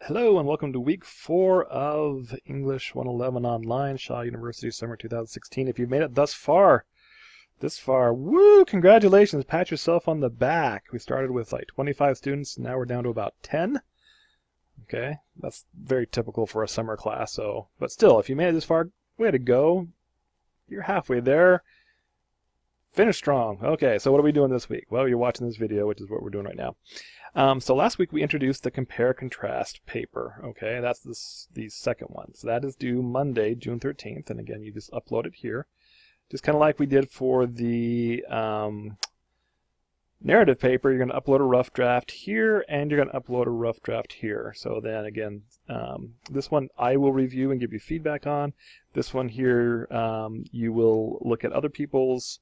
Hello and welcome to week 4 of English 111 Online, Shaw University, summer 2016. If you've made it thus far, woo, congratulations, pat yourself on the back. We started with like 25 students, now we're down to about 10. Okay, that's very typical for a summer class, but still, if you made it this far, way to go. You're halfway there. Finish strong. Okay, so what are we doing this week? Well, you're watching this video, which is what we're doing right now. So last week we introduced the compare-contrast paper. Okay, that's the second one. So that is due Monday, June 13th. And again, you just upload it here. Just kind of like we did for the narrative paper, you're going to upload a rough draft here, and you're going to upload a rough draft here. So then again, this one I will review and give you feedback on. This one here, you will look at other people's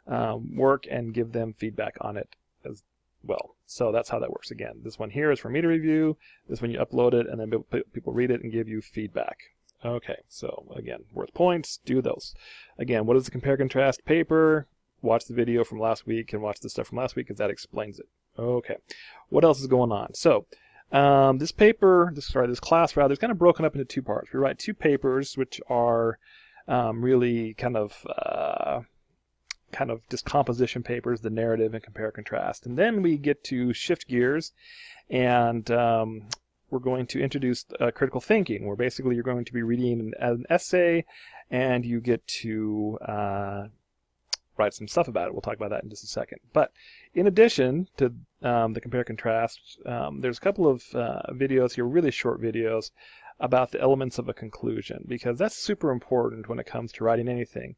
work and give them feedback on it as well. So that's how that works. Again, this one here is for me to review. This one you upload it, and then people read it and give you feedback. Okay, so again, worth points, do those. Again, what is the compare-contrast paper? Watch the video from last week and watch the stuff from last week because that explains it. Okay, what else is going on? So this class rather, is kind of broken up into two parts. We write two papers, which are really kind of just composition papers, the narrative and compare contrast. And then we get to shift gears, and we're going to introduce critical thinking, where basically you're going to be reading an essay, and you get to write some stuff about it. We'll talk about that in just a second. But in addition to the compare contrast, there's a couple of videos here, really short videos, about the elements of a conclusion, because that's super important when it comes to writing anything.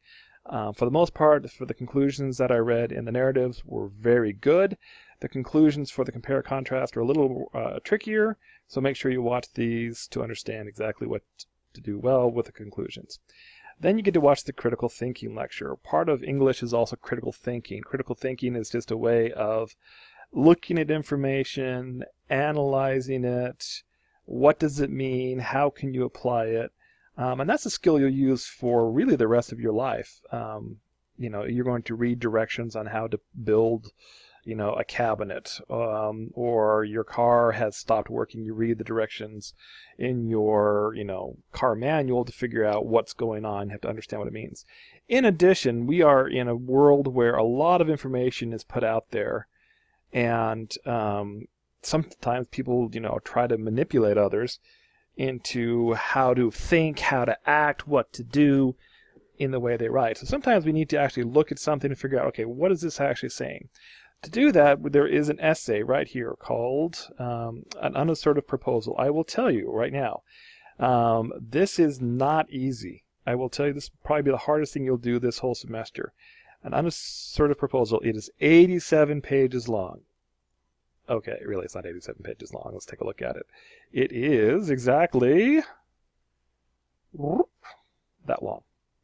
For the most part, for the conclusions that I read in the narratives were very good. The conclusions for the compare-contrast are a little trickier, so make sure you watch these to understand exactly what to do well with the conclusions. Then you get to watch the critical thinking lecture. Part of English is also critical thinking. Critical thinking is just a way of looking at information, analyzing it, what does it mean, how can you apply it. And that's a skill you'll use for really the rest of your life. You're going to read directions on how to build, a cabinet, or your car has stopped working. You read the directions in your, car manual to figure out what's going on. You have to understand what it means. In addition, we are in a world where a lot of information is put out there, and sometimes people, try to manipulate others into how to think, how to act, what to do in the way they write. So sometimes we need to actually look at something and figure out, okay, what is this actually saying? To do that, there is an essay right here called An Unassertive Proposal. I will tell you right now, this is not easy. I will tell you this will probably be the hardest thing you'll do this whole semester. An Unassertive Proposal, it is 87 pages long. Okay, really, it's not 87 pages long. Let's take a look at it. It is exactly that long.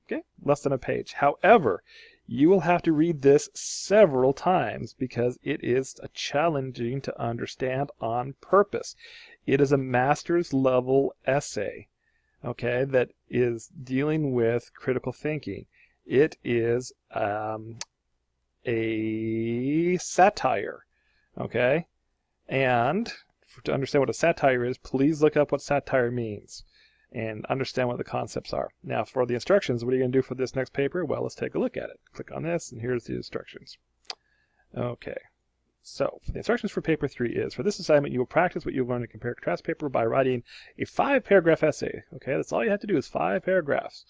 Okay, less than a page. However, you will have to read this several times because it is challenging to understand on purpose. It is a master's level essay, okay, that is dealing with critical thinking. It is a satire, okay? And to understand what a satire is, please look up what satire means and understand what the concepts are. Now, for the instructions, what are you going to do for this next paper? Well, let's take a look at it. Click on this, and here's the instructions. Okay, so the instructions for paper 3 is, for this assignment, you will practice what you've learned in compare-contrast paper by writing a 5-paragraph essay. Okay, that's all you have to do is 5 paragraphs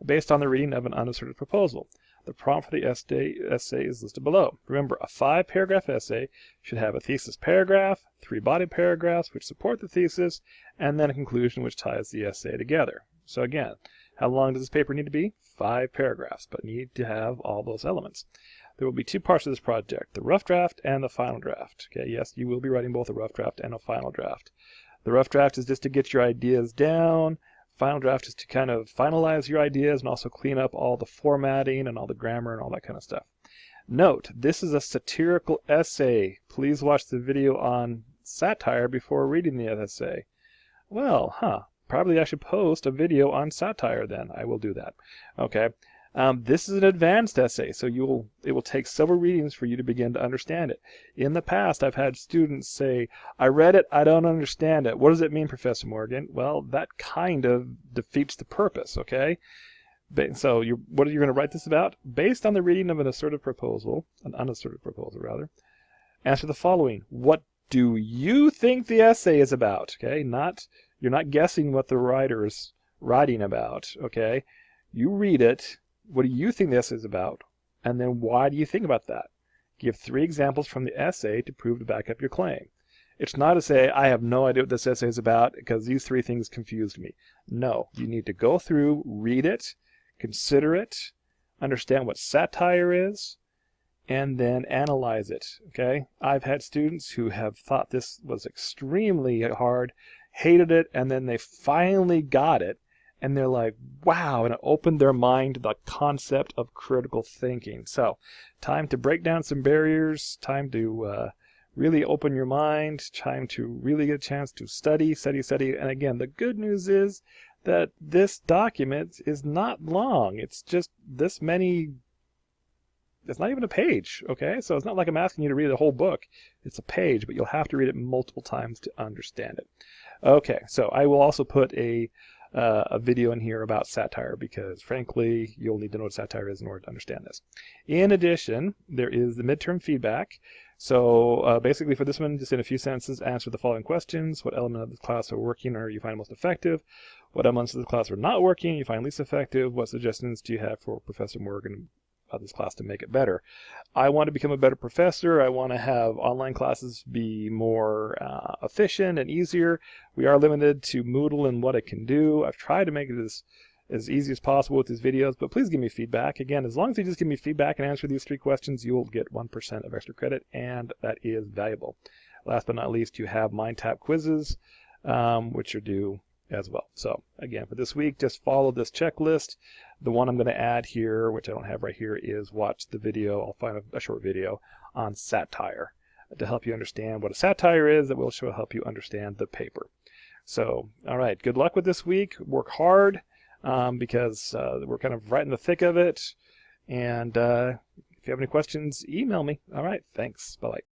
based on the reading of an unassertive proposal. The prompt for the essay is listed below. Remember, a 5-paragraph essay should have a thesis paragraph, 3 body paragraphs which support the thesis, and then a conclusion which ties the essay together. So again, how long does this paper need to be? 5 paragraphs, but need to have all those elements. There will be 2 parts of this project, the rough draft and the final draft. Okay, yes, you will be writing both a rough draft and a final draft. The rough draft is just to get your ideas down. Final draft is to kind of finalize your ideas and also clean up all the formatting and all the grammar and all that kind of stuff. Note, this is a satirical essay. Please watch the video on satire before reading the essay. Well, probably I should post a video on satire then. I will do that. Okay. This is an advanced essay, so it will take several readings for you to begin to understand it. In the past, I've had students say, I read it, I don't understand it. What does it mean, Professor Morgan? Well, that kind of defeats the purpose, okay? So what are you going to write this about? Based on the reading of an unassertive proposal rather, answer the following. What do you think the essay is about? Okay, you're not guessing what the writer is writing about, okay? You read it. What do you think the essay is about? And then why do you think about that? Give 3 examples from the essay to prove to back up your claim. It's not to say, I have no idea what this essay is about because these 3 things confused me. No, you need to go through, read it, consider it, understand what satire is, and then analyze it, okay? I've had students who have thought this was extremely hard, hated it, and then they finally got it, and they're like, wow, and it opened their mind to the concept of critical thinking. So, time to break down some barriers, time to really open your mind, time to really get a chance to study. And again, the good news is that this document is not long. It's just this many. It's not even a page, okay? So it's not like I'm asking you to read the whole book. It's a page, but you'll have to read it multiple times to understand it. Okay, so I will also put a video in here about satire because, frankly, you'll need to know what satire is in order to understand this. In addition, there is the midterm feedback. So basically for this one, just in a few sentences, answer the following questions. What element of the class are working or you find most effective? What elements of the class are not working, you find least effective? What suggestions do you have for Professor Morgan of this class to make it better? I want to become a better professor. I want to have online classes be more efficient and easier. We are limited to Moodle and what it can do. I've tried to make it as easy as possible with these videos, but please give me feedback. Again, as long as you just give me feedback and answer these 3 questions, you'll get 1% of extra credit, and that is valuable. Last but not least, you have MindTap quizzes, which are due as well. So again, for this week, just follow this checklist. The one I'm going to add here, which I don't have right here, is watch the video. I'll find a short video on satire to help you understand what a satire is. That will help you understand the paper. So, all right, good luck with this week. Work hard because we're kind of right in the thick of it. And if you have any questions, email me. All right, thanks. Bye-bye.